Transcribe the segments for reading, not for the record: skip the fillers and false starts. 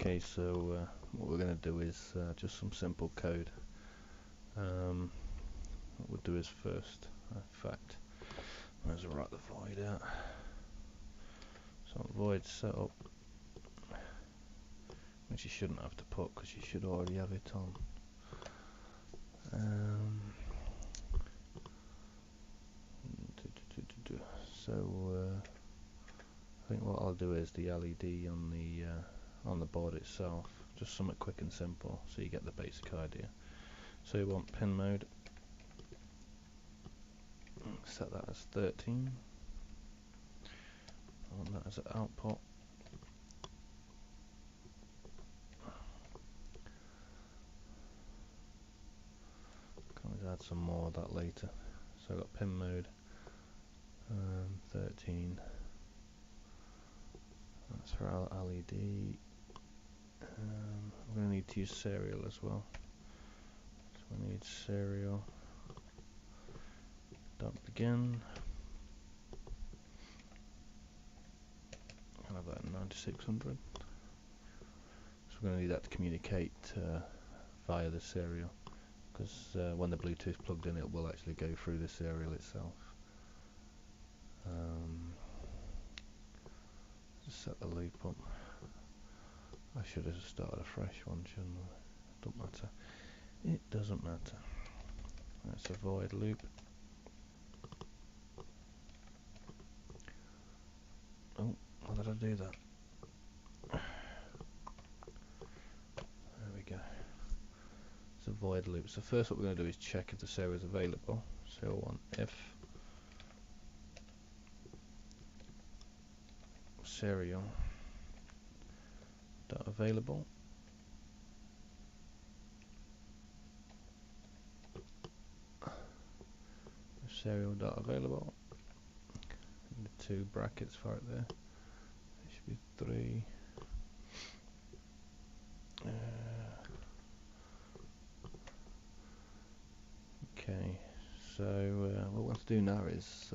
Okay, so what we're going to do is just some simple code. What we'll do is first, in fact, might as well write the void out. So void setup, which you shouldn't have to put because you should already have it on. So I think what I'll do is the LED on the board itself, just something quick and simple, so you get the basic idea. So you want pin mode. Set that as 13. I want that as an output. Can always add some more of that later. So I've got pin mode 13. That's for our LED. We're going to need to use serial as well. So we need serial. Dot begin. I'll have that in 9600. So we're going to need that to communicate via the serial, because when the Bluetooth plugged in, it will actually go through the serial itself. Just set the loop up. I should have started a fresh one, shouldn't I? Don't matter. It doesn't matter. That's a void loop. Oh, how did I do that? There we go. It's a void loop. So first what we're going to do is check if the serial is available. So I want if serial dot available serial dot available, and the 2 brackets for it there. It should be 3. Okay, so what we want to do now is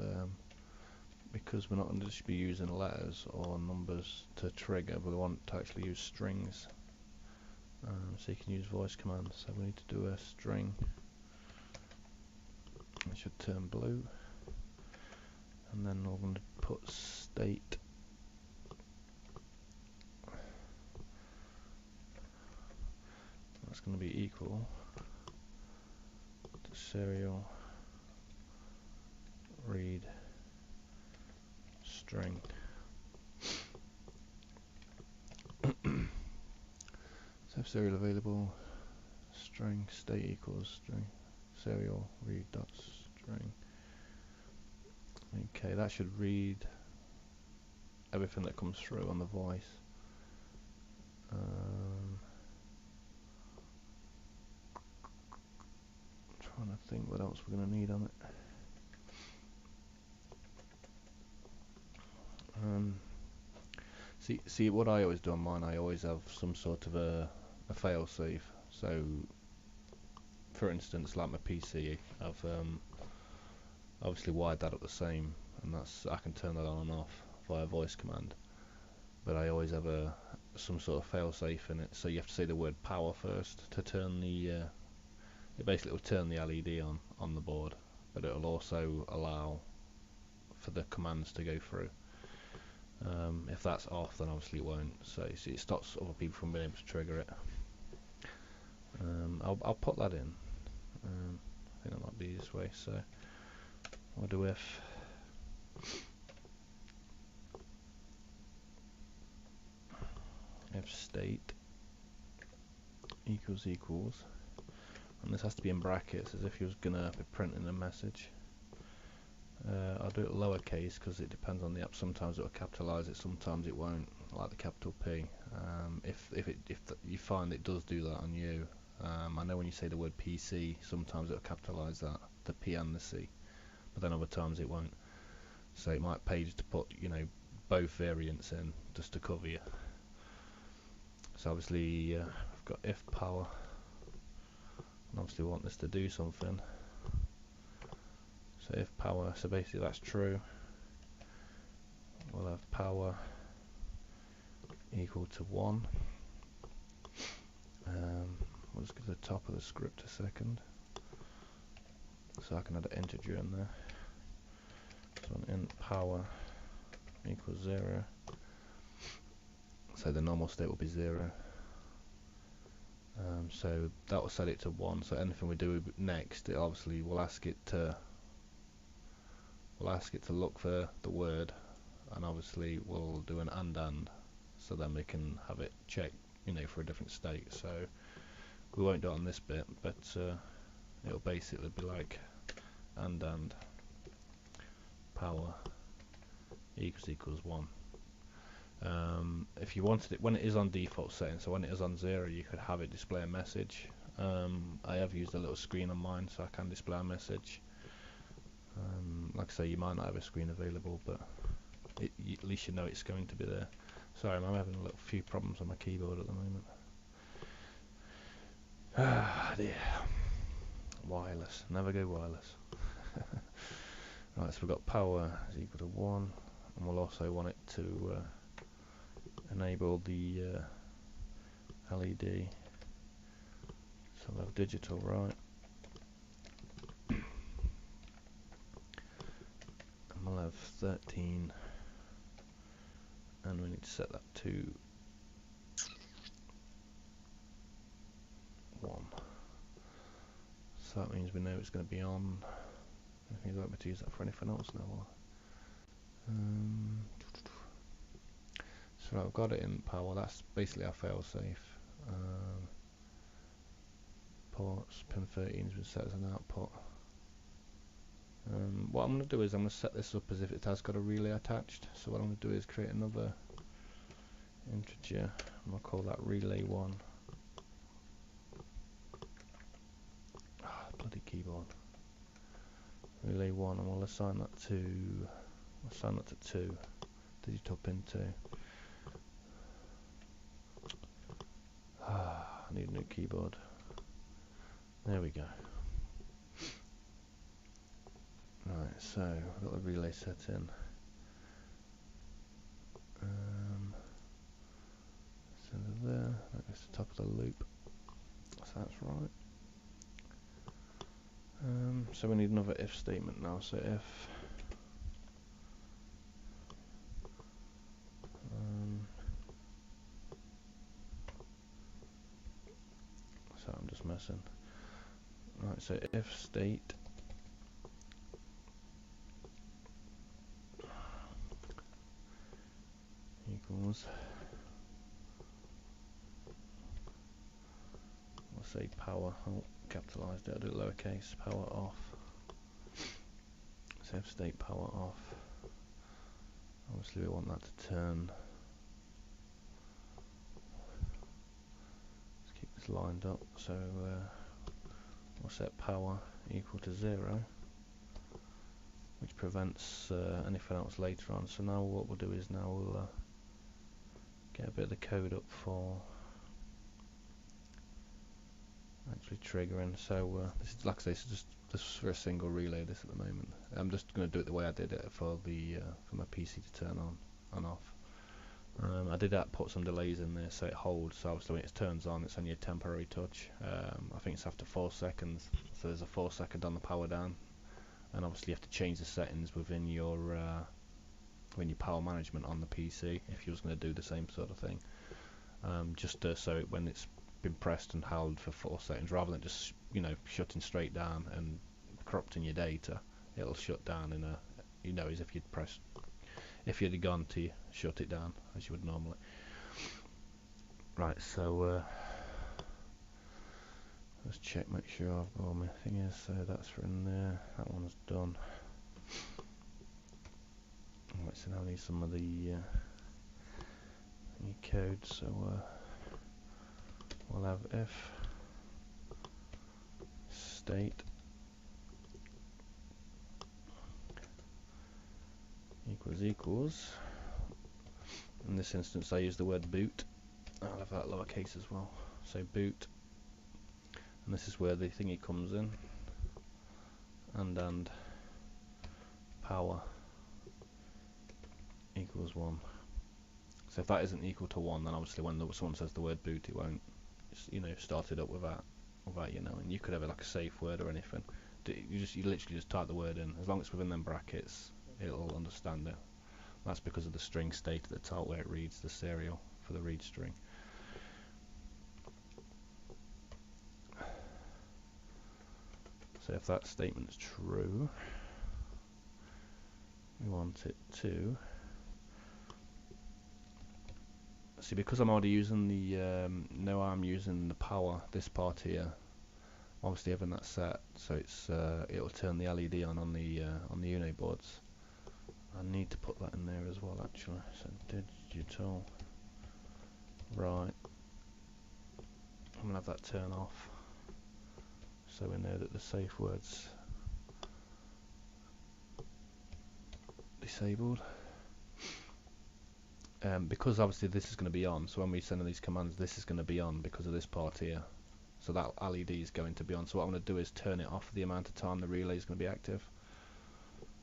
because we're not going to just be using letters or numbers to trigger, we want to actually use strings. So you can use voice commands. So we need to do a string. It should turn blue, and then we're going to put state. That's going to be equal to serial read string. So if serial available, string state equals string serial read dot string. Okay, that should read everything that comes through on the voice. Trying to think what else we're going to need on it. See what I always do on mine, I always have some sort of a failsafe. So for instance, like my PC, I've obviously wired that up the same, and that's, I can turn that on and off via voice command, but I always have some sort of failsafe in it. So you have to say the word power first to turn the it basically will turn the LED on the board, but it will also allow for the commands to go through. If that's off, then obviously it won't. So you see, it stops other people from being able to trigger it. I'll put that in. I think that might be the easiest way. So I'll do if state equals, and this has to be in brackets as if you was gonna be printing a message. I'll do it lowercase because it depends on the app. Sometimes it will capitalise it, sometimes it won't, like the capital P. If you find it does do that on you, I know when you say the word PC, sometimes it will capitalise that, the P and the C, but then other times it won't. So it might pay to put, you know, both variants in just to cover you. So obviously I've got if power, and obviously we want this to do something. So if power, so basically that's true, we'll have power equal to 1, we'll just go to the top of the script a second, so I can add an integer in there. So an int power equals 0. So the normal state will be 0. So that will set it to 1. So anything we do next, it obviously will ask it to look for the word, and obviously we'll do an and, so then we can have it check, you know, for a different state. So we won't do it on this bit, but it'll basically be like and power equals 1. If you wanted it when it is on default setting, so when it is on 0, you could have it display a message. I have used a little screen on mine, so I can display a message. Like I say, you might not have a screen available, but at least you know it's going to be there. Sorry, I'm having a little few problems on my keyboard at the moment. Ah dear. Wireless, never go wireless. Right, so we've got power is equal to 1, and we'll also want it to enable the LED. So we'll have digital, right? And we'll have 13, and we need to set that to 1. So that means we know it's going to be on. If you'd like me to use that for anything else now. So I've got it in power. That's basically our failsafe. Ports pin 13 has been set as an output. What I'm going to do is I'm going to set this up as if it has got a relay attached. So what I'm going to do is create another integer, and I'll call that relay1. Bloody keyboard. Relay1, and we'll assign that to 2. Digital pin 2. I need a new keyboard. There we go. Right, so I've got the relay set in. So there, that goes to the top of the loop. So that's right. So we need another if statement now. So if so I'm just messing. Right, so if state equals, we'll say power, capitalised it, I'll do it lowercase, power off. So if state power off, obviously we want that to turn. Let's keep this lined up, so we'll set power equal to 0, which prevents anything else later on. So now what we'll do is now we'll get a bit of the code up for actually triggering. So this is, like I say, this is just for a single relay. This at the moment, I'm just going to do it the way I did it for the for my PC to turn on and off. I did put some delays in there so it holds. So obviously when it turns on, it's only a temporary touch. I think it's after 4 seconds. So there's a 4-second on the power down, and obviously you have to change the settings within your power management on the PC if you was going to do the same sort of thing. Just so when it's been pressed and held for 4 seconds, rather than just shutting straight down and corrupting your data, it'll shut down in a as if you'd gone to shut it down as you would normally. Right, so let's check, make sure I've got all my thing is. So that's in there. That one's done. Right, so now I need some of the code. So we'll have if state equals. In this instance I use the word boot. I'll have that lowercase as well. So boot, and this is where the thingy comes in, and power equals 1. So if that isn't equal to 1, then obviously when someone says the word boot, it you know, started up without you know, and you could have it like a safe word or anything. You literally just type the word in. As long as it's within them brackets, it'll understand it. That's because of the string state at the top where it reads the serial for the read string. So if that statement is true, we want it to see, because I'm already using the now I'm using the power, this part here, obviously having that set, so it's it'll turn the LED on the Uno boards. I need to put that in there as well actually. So digital, right, I'm gonna have that turn off so we know that the safe word's disabled. Because obviously this is going to be on, so when we send in these commands, this is going to be on because of this part here. So that LED is going to be on. So what I'm going to do is turn it off for the amount of time the relay is going to be active.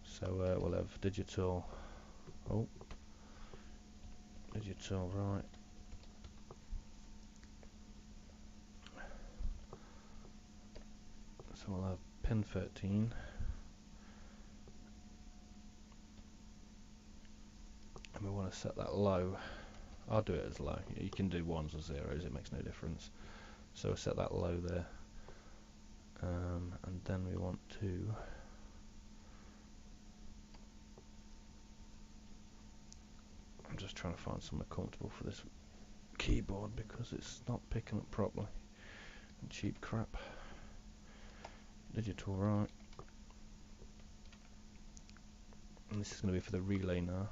So we'll have digital, digital, right. So we'll have pin 13. And we want to set that low. I'll do it as low. You can do ones or zeros, it makes no difference. So we'll set that low there. And then we want to I'm just trying to find somewhere comfortable for this keyboard because it's not picking up properly. Cheap crap. Digital, right. And this is going to be for the relay now.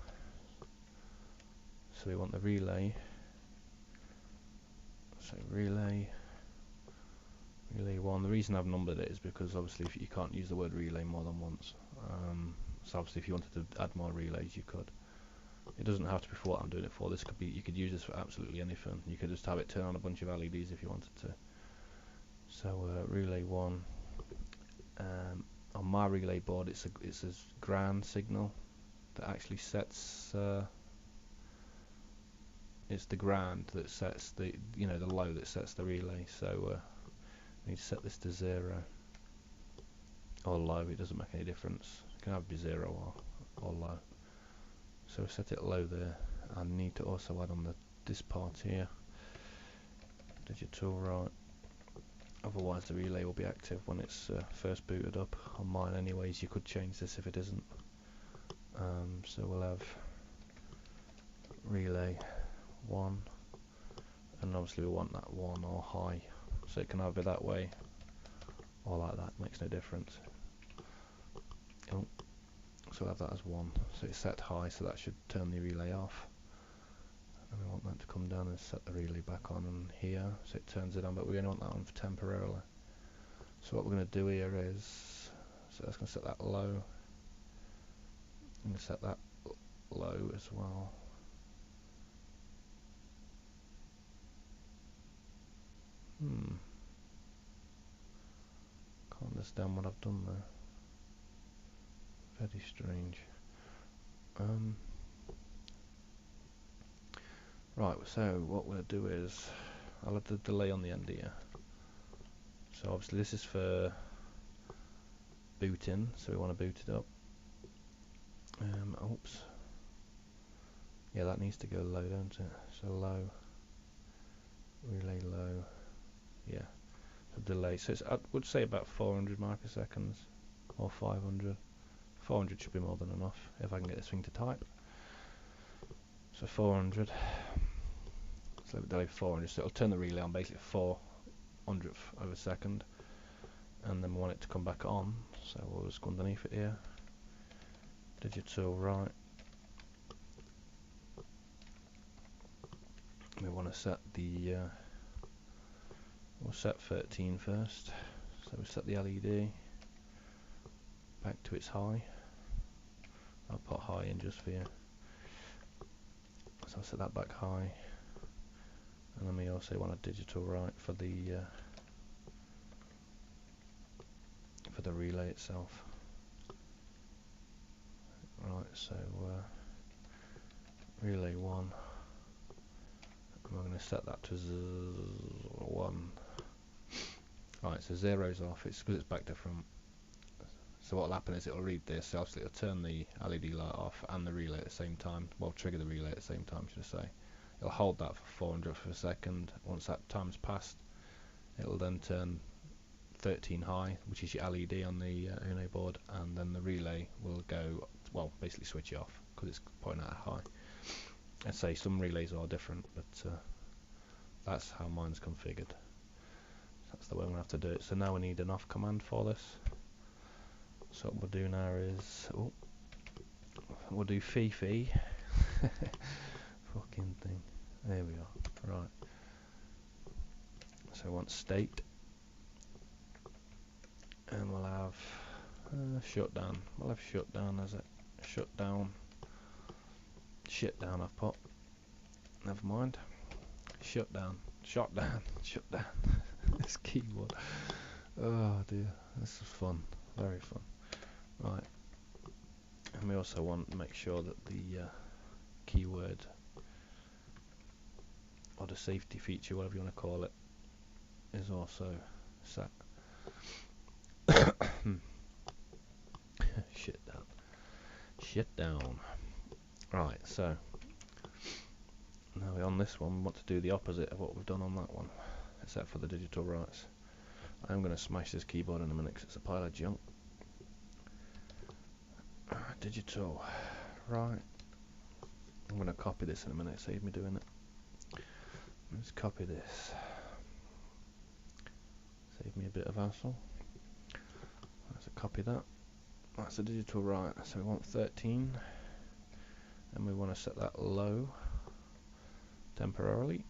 So we want the relay. So relay 1. The reason I've numbered it is because obviously if you can't use the word relay more than once. So obviously if you wanted to add more relays you could. It doesn't have to be for what I'm doing it for. This could be, you could use this for absolutely anything. You could just have it turn on a bunch of LEDs if you wanted to. So relay 1. On my relay board it's a ground signal that actually sets it's the ground that sets the, you know, the low that sets the relay. So we need to set this to 0 or low, it doesn't make any difference. It can either be 0 or low. So we set it low there. I need to also add on this part here, digital, right. Otherwise the relay will be active when it's first booted up. On mine anyways, you could change this if it isn't. So we'll have relay 1, and obviously we want that 1 or high, so it can either be that way or like that, makes no difference. So we'll have that as 1, so it's set high, so that should turn the relay off. And we want that to come down and set the relay back on here, so it turns it on, but we only want that on for temporarily. So what we're going to do here is, so that's going to set that low, I'm going to set that low as well. Can't understand what I've done there. Very strange. Right, so what we'll do is I'll have the delay on the end here. So obviously this is for booting, so we want to boot it up. Oops. Yeah, that needs to go low, don't it? So low, relay low. Yeah, so delay. So it's, I would say about 400 microseconds or 500. 400 should be more than enough if I can get this thing to type. So 400. So delay 400. So it'll turn the relay on basically 400th of a second, and then we want it to come back on. So we'll just go underneath it here. Digital, right. We want to set the we'll set 13 first. So we set the LED back to its high. I'll put high in just for you. So I'll set that back high, and then we also want a digital, right, for the relay itself. Right, so relay 1, And we're going to set that to 1. Right, so 0's off, it's because it's back to front. So what will happen is it'll read this, so obviously it'll turn the LED light off and the relay at the same time, well, trigger the relay at the same time, should I say. It'll hold that for 400th of a second. Once that time's passed, it'll then turn 13 high, which is your LED on the Uno board, and then the relay will go, well, basically switch it off because it's pointing at high. I'd say some relays are different, but that's how mine's configured. That's the way I'm going to have to do it. So now we need an off command for this. So what we'll do now is, we'll do failsafe. Fucking thing. There we are. Right. So I want state, and we'll have shutdown. We'll have shutdown as it. Shutdown. Shutdown I've put. Never mind. Shutdown. Shutdown. Shutdown. This keyboard. Oh dear. This is fun. Very fun. Right. And we also want to make sure that the keyword or the safety feature, whatever you want to call it, is also set. Shutdown. Shutdown. Right, so now on this one we want to do the opposite of what we've done on that one, except for the digital rights. I'm going to smash this keyboard in a minute because it's a pile of junk. Digital. Right. I'm going to copy this in a minute, save me doing it. Let's copy this. Save me a bit of hassle. Let's copy that. That's a digital right. So we want 13. And we want to set that low temporarily.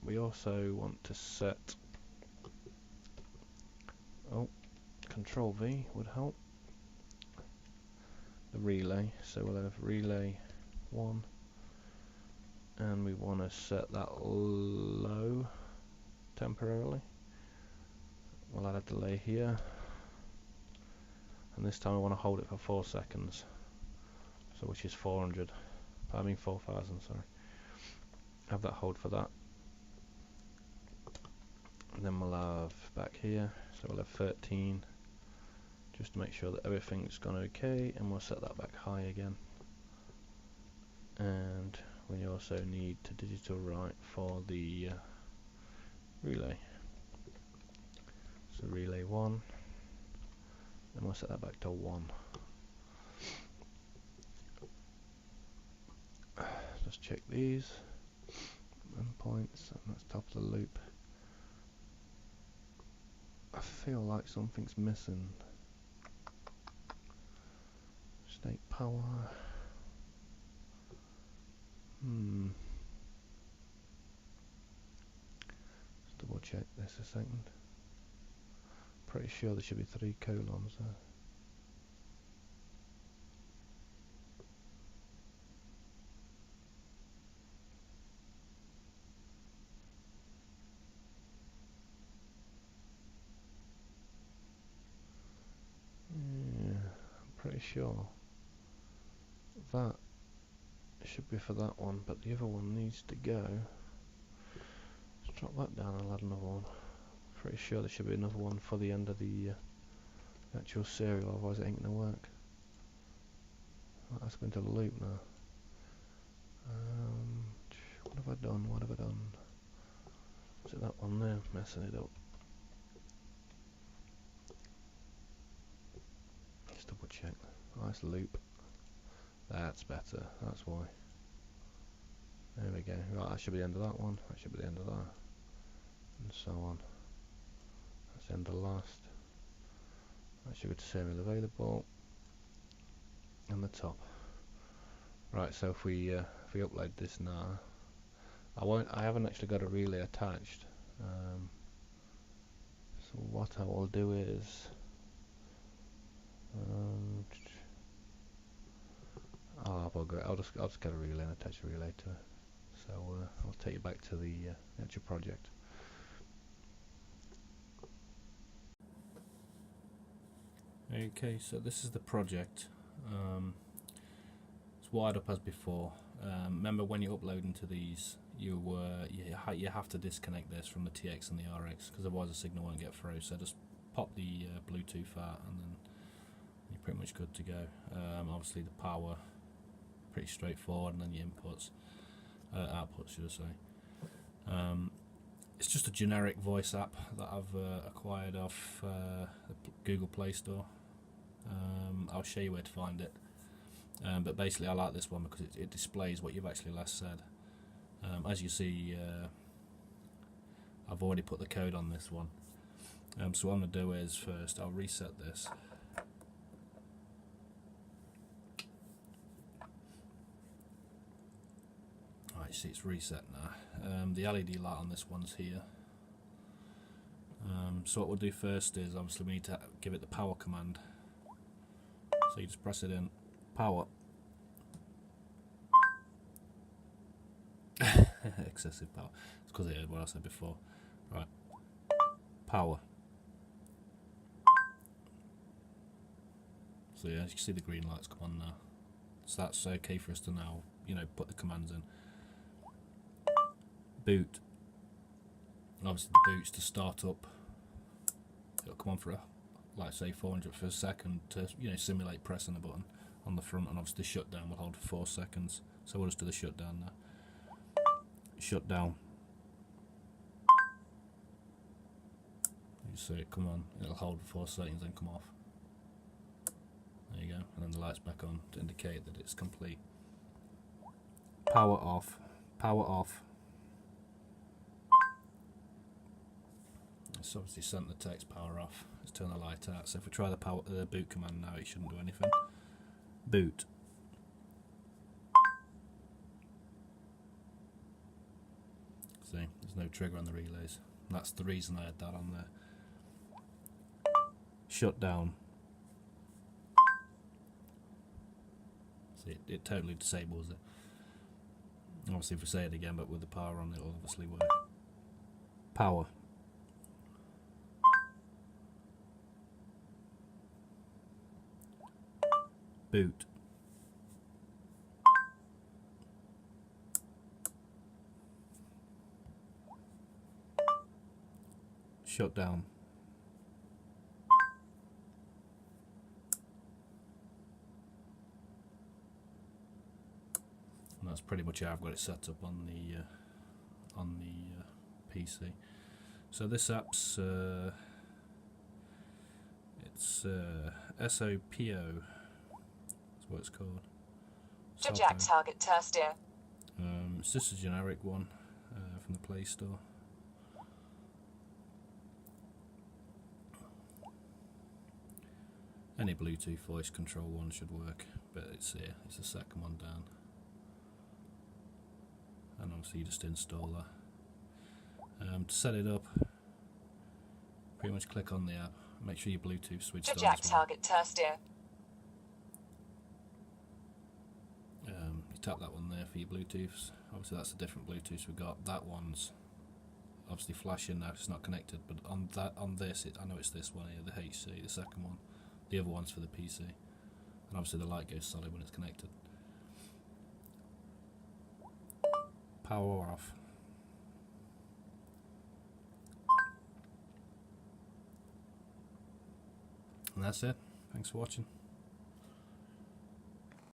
We also want to set, Control V would help, the relay. So we'll have relay 1, and we want to set that low temporarily. We'll add a delay here, and this time I want to hold it for 4 seconds, so which is 4,000, sorry. Have that hold for that. And then we'll have back here, so we'll have 13, just to make sure that everything's gone okay, and we'll set that back high again. And we also need to digital write for the relay. So relay 1, and we'll set that back to 1. Just check these endpoints, and that's top of the loop. I feel like something's missing. State power. Just double check this a second. Pretty sure there should be 3 colons there. Yeah, I'm pretty sure that should be for that one, but the other one needs to go. Let's drop that down and add another one. Pretty sure there should be another one for the end of the actual serial, otherwise it ain't gonna work. That's going to the loop now. What have I done? What have I done? Is it that one there? Messing it up. Just double check. Nice loop. That's better. That's why. There we go. Right, that should be the end of that one. That should be the end of that. And so on. That's the end of the last. That should be to serial available. And the top. Right, so if we upload this now, I haven't actually got a relay attached. So what I will do is I'll just get a relay and attach a relay to it. So I'll take you back to the actual project. Okay, so this is the project. wired up as before. Remember, when you're uploading to these, you have to disconnect this from the TX and the RX, because otherwise the signal won't get through. So just pop the Bluetooth out, and then you're pretty much good to go. Obviously the power, pretty straightforward, and then your inputs, outputs should I say. It's just a generic voice app that I've acquired off the Google Play Store. I'll show you where to find it. But basically I like this one because it displays what you've actually last said. As you see, I've already put the code on this one. So what I'm going to do is, first I'll reset this. Right, you see it's reset now. The LED light on this one's here. So what we'll do first is, obviously we need to give it the power command. So you just press it in, power. Excessive power. It's because it heard what I said before. Right. Power. So yeah, as you can see the green lights come on now. So that's okay for us to now, put the commands in. Boot. And obviously the boot's to start up. It'll come on for like say 400 for a second to simulate pressing the button on the front, and obviously the shutdown will hold for 4 seconds. So we'll just do the shutdown now. Shutdown. You see it come on, it'll hold for 4 seconds, then come off. There you go, and then the light's back on to indicate that it's complete. Power off. Power off. It's obviously sent the text power off. Let's turn the light out. So if we try the boot command now, it shouldn't do anything. Boot. See, there's no trigger on the relays. That's the reason I had that on there. Shutdown. See, it totally disables it. Obviously if we say it again, but with the power on, it'll obviously work. Power. Boot. Shutdown. And that's pretty much how I've got it set up on the PC. So this app's it's SOPO. That's what it's called. Jack target test here. It's just a generic one from the Play Store. Any Bluetooth voice control one should work, but it's here. It's the second one down. And obviously you just install that. To set it up, pretty much click on the app. Make sure your Bluetooth switched on as well. Target test here. You tap that one there for your Bluetooths. Obviously that's a different Bluetooth we've got. That one's obviously flashing now, it's not connected, but on this, I know it's this one here, the HC, the second one. The other one's for the PC. And obviously the light goes solid when it's connected. Power off. And that's it. Thanks for watching.